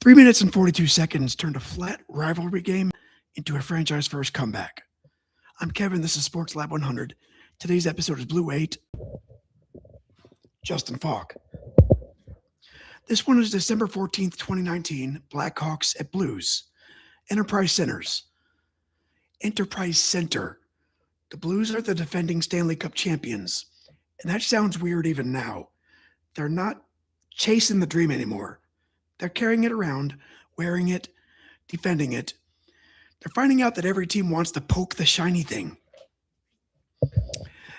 3 minutes and 42 seconds turned a flat rivalry game into a franchise-first comeback. I'm Kevin, this is Sports Lab 100. Today's episode is Blue 8, Justin Faulk. This one is December 14th, 2019, Blackhawks at Blues. Enterprise Center. The Blues are the defending Stanley Cup champions. And that sounds weird even now. They're not chasing the dream anymore. They're carrying it around, wearing it, defending it. They're finding out that every team wants to poke the shiny thing.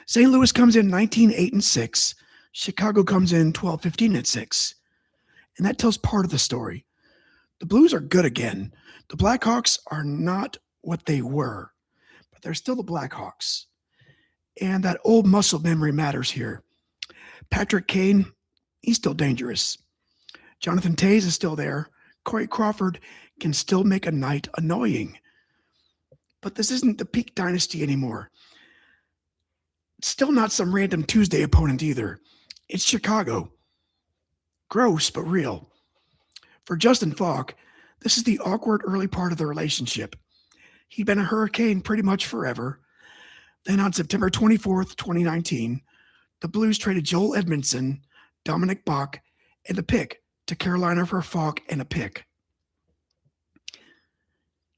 St. Louis comes in 19-8-6. Chicago comes in 12-15-6. And that tells part of the story. The Blues are good again. The Blackhawks are not what they were, but they're still the Blackhawks. And that old muscle memory matters here. Patrick Kane, he's still dangerous. Jonathan Toews is still there. Corey Crawford can still make a night annoying. But this isn't the peak dynasty anymore. It's still not some random Tuesday opponent either. It's Chicago. Gross, but real. For Justin Faulk, this is the awkward early part of the relationship. He'd been a Hurricane pretty much forever. Then on September 24th, 2019, the Blues traded Joel Edmondson, Dominic Bach, and a pick to Carolina for Faulk and a pick.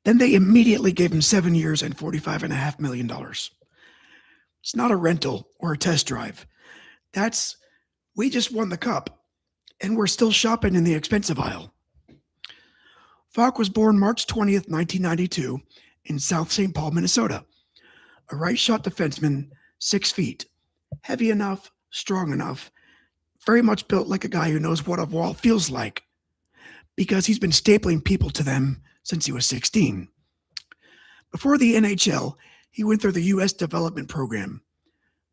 Then they immediately gave him 7 years and $45.5 million. It's not a rental or a test drive. We just won the cup, and we're still shopping in the expensive aisle. Faulk was born March 20th, 1992 in South St. Paul, Minnesota. A right-shot defenseman, 6 feet. Heavy enough, strong enough, very much built like a guy who knows what a wall feels like because he's been stapling people to them since he was 16. Before the NHL, he went through the U.S. development program,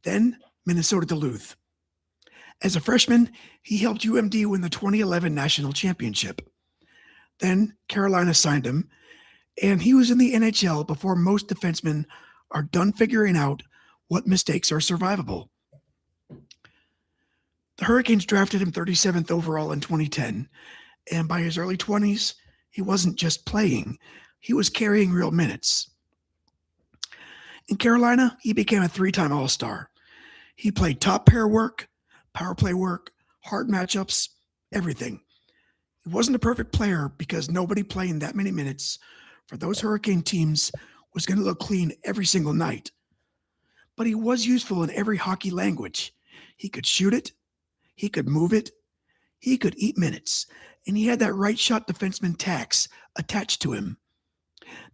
then Minnesota Duluth. As a freshman, he helped UMD win the 2011 national championship. Then Carolina signed him, and he was in the NHL before most defensemen are done figuring out what mistakes are survivable. The Hurricanes drafted him 37th overall in 2010, and by his early 20s, he wasn't just playing, he was carrying real minutes. In Carolina, he became a 3-time All-Star. He played top pair work, power play work, hard matchups, everything. He wasn't a perfect player because nobody playing that many minutes for those Hurricane teams was going to look clean every single night. But he was useful in every hockey language. He could shoot it, he could move it, he could eat minutes, and he had that right shot defenseman tax attached to him.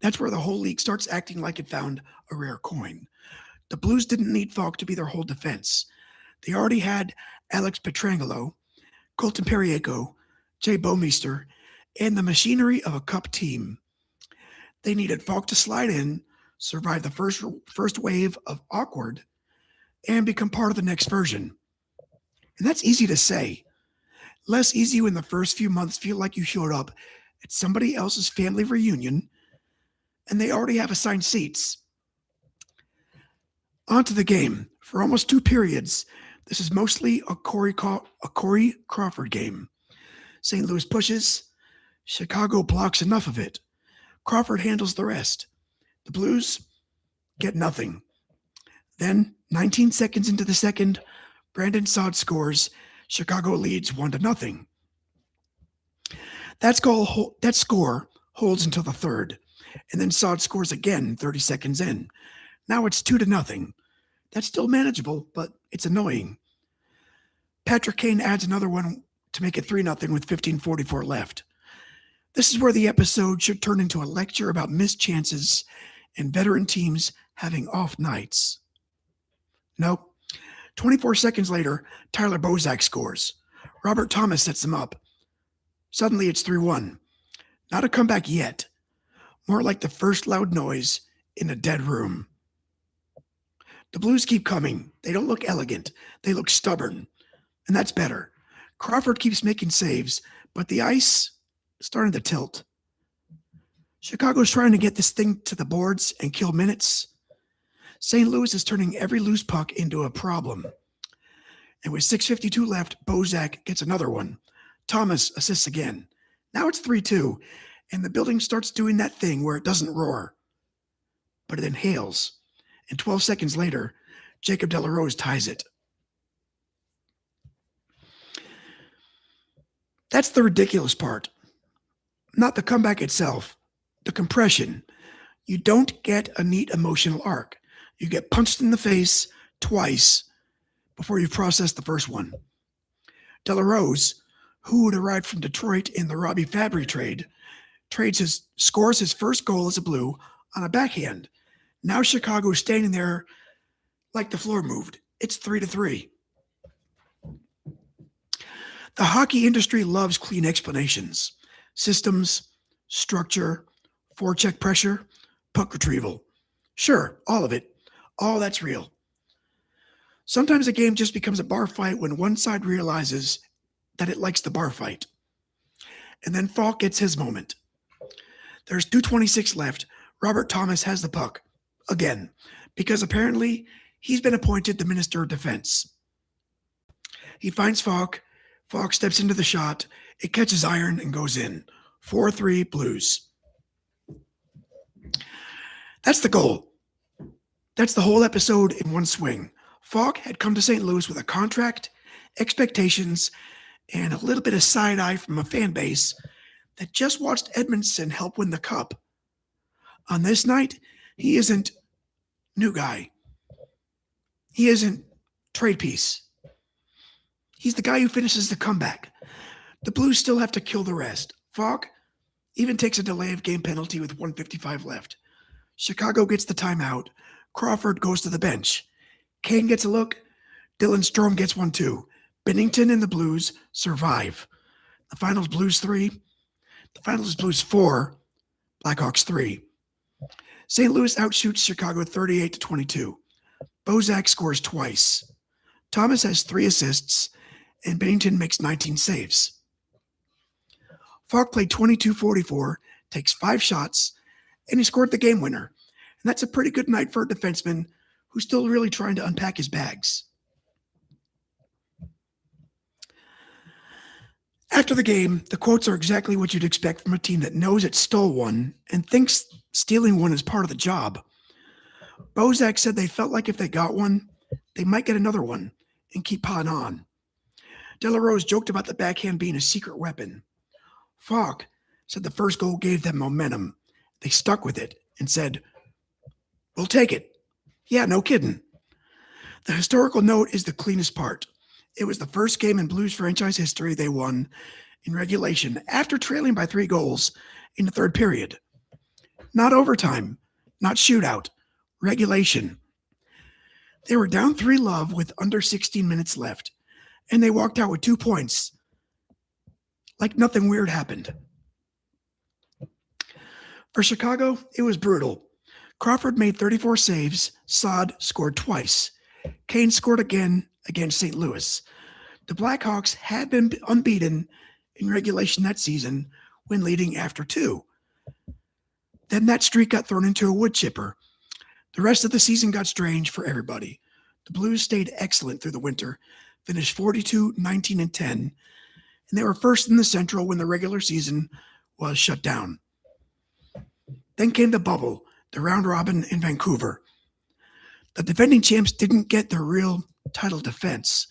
That's where the whole league starts acting like it found a rare coin. The Blues didn't need Faulk to be their whole defense. They already had Alex Pietrangelo, Colton Parayko, Jay Bouwmeester, and the machinery of a cup team. They needed Faulk to slide in, survive the first wave of awkward, and become part of the next version. And that's easy to say. Less easy when the first few months feel like you showed up at somebody else's family reunion and they already have assigned seats. On to the game. For almost 2 periods, this is mostly a Corey Crawford game. St. Louis pushes. Chicago blocks enough of it. Crawford handles the rest. The Blues get nothing. Then, 19 seconds into the second, Brandon Saad scores. Chicago leads 1-0. That score holds until the third, and then Saad scores again 30 seconds in. Now it's 2-0. That's still manageable, but it's annoying. Patrick Kane adds another one to make it 3-0 with 15:44 left. This is where the episode should turn into a lecture about missed chances and veteran teams having off nights. Nope. 24 seconds later, Tyler Bozak scores. Robert Thomas sets him up. Suddenly it's 3-1. Not a comeback yet. More like the first loud noise in a dead room. The Blues keep coming. They don't look elegant. They look stubborn. And that's better. Crawford keeps making saves, but the ice is starting to tilt. Chicago's trying to get this thing to the boards and kill minutes. St. Louis is turning every loose puck into a problem. And with 6:52 left, Bozak gets another one. Thomas assists again. Now it's 3-2, and the building starts doing that thing where it doesn't roar, but it inhales. And 12 seconds later, Jacob De La Rose ties it. That's the ridiculous part. Not the comeback itself, the compression. You don't get a neat emotional arc. You get punched in the face twice before you process the first one. De La Rose, who had arrived from Detroit in the Robbie Fabry trade, scores his first goal as a Blue on a backhand. Now Chicago's standing there like the floor moved. It's 3-3. The hockey industry loves clean explanations. Systems, structure, forecheck pressure, puck retrieval. Sure, all of it. All that's real. Sometimes a game just becomes a bar fight when one side realizes that it likes the bar fight. And then Faulk gets his moment. There's 2:26 left. Robert Thomas has the puck. Again, because apparently he's been appointed the Minister of Defense. He finds Faulk. Faulk steps into the shot. It catches iron and goes in. 4-3 Blues. That's the goal. That's the whole episode in one swing. Faulk had come to St. Louis with a contract, expectations, and a little bit of side eye from a fan base that just watched Edmondson help win the cup. On this night, he isn't new guy. He isn't trade piece. He's the guy who finishes the comeback. The Blues still have to kill the rest. Faulk even takes a delay of game penalty with 1:55 left. Chicago gets the timeout. Crawford goes to the bench. Kane gets a look. Dylan Strome gets one too. Bennington and the Blues survive. The finals Blues 3. The finals Blues 4. Blackhawks 3. St. Louis outshoots Chicago 38-22. Bozak scores twice. Thomas has 3 assists, and Bennington makes 19 saves. Faulk played 22-44, takes 5 shots, and he scored the game winner. And that's a pretty good night for a defenseman who's still really trying to unpack his bags. After the game, the quotes are exactly what you'd expect from a team that knows it stole one and thinks stealing one is part of the job. Bozak said they felt like if they got one, they might get another one and keep piling on. De La Rose joked about the backhand being a secret weapon. Faulk said the first goal gave them momentum. They stuck with it and said, "We'll take it." Yeah, no kidding. The historical note is the cleanest part. It was the first game in Blues franchise history they won in regulation after trailing by 3 goals in the third period. Not overtime, not shootout, regulation. They were down 3-0 with under 16 minutes left, and they walked out with 2 points like nothing weird happened. For Chicago, it was brutal. Crawford made 34 saves. Saad scored twice. Kane scored again against St. Louis. The Blackhawks had been unbeaten in regulation that season when leading after 2. Then that streak got thrown into a wood chipper. The rest of the season got strange for everybody. The Blues stayed excellent through the winter, finished 42-19-10, and they were first in the Central when the regular season was shut down. Then came the bubble, the round robin in Vancouver. The defending champs didn't get their real title defense.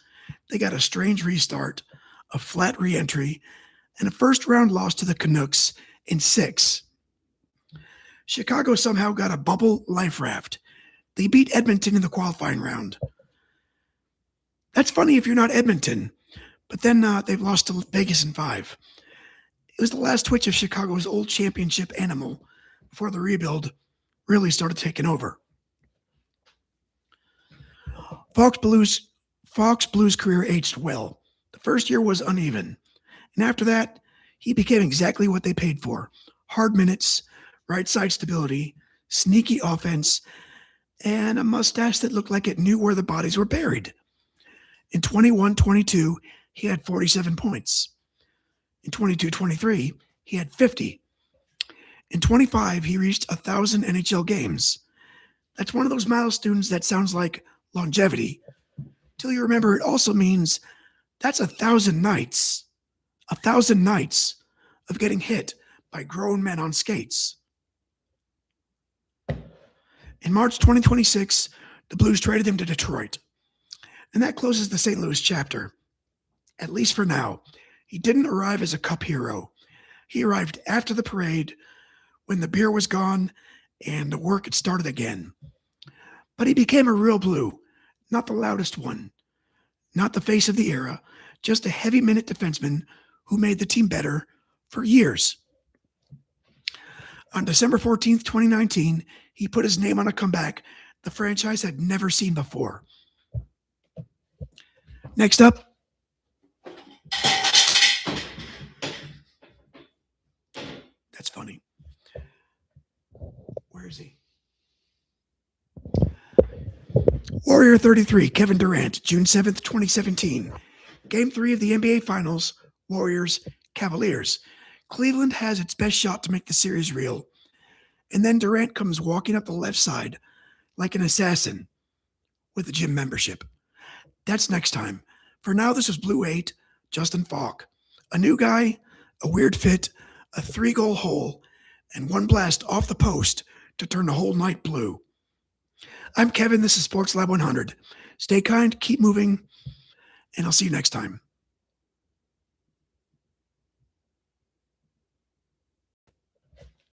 They got a strange restart, a flat re-entry, and a first-round loss to the Canucks in 6. Chicago somehow got a bubble life raft. They beat Edmonton in the qualifying round. That's funny if you're not Edmonton, but then they've lost to Vegas in 5. It was the last twitch of Chicago's old championship animal before the rebuild really started taking over. Faulk's Blues career aged well. The first year was uneven, and after that, he became exactly what they paid for. Hard minutes, right side stability, sneaky offense, and a mustache that looked like it knew where the bodies were buried. In 21-22, he had 47 points. In 22-23, he had 50. In 25, he reached 1,000 NHL games. That's one of those milestones that sounds like longevity, till you remember it also means that's 1,000 nights. 1,000 nights of getting hit by grown men on skates. In March 2026, the Blues traded him to Detroit. And that closes the St. Louis chapter. At least for now. He didn't arrive as a Cup hero. He arrived after the parade, when the beer was gone and the work had started again. But he became a real Blue, not the loudest one, not the face of the era, just a heavy-minute defenseman who made the team better for years. On December 14th, 2019, he put his name on a comeback the franchise had never seen before. Next up, that's funny. Where is he? Warrior 33, Kevin Durant, June 7th, 2017. Game 3 of the NBA Finals, Warriors, Cavaliers. Cleveland has its best shot to make the series real. And then Durant comes walking up the left side like an assassin with a gym membership. That's next time. For now, this was Blue 8, Justin Faulk. A new guy, a weird fit, a 3-goal hole, and one blast off the post to turn the whole night blue. I'm Kevin. This is Sports Lab 100. Stay kind, keep moving, and I'll see you next time.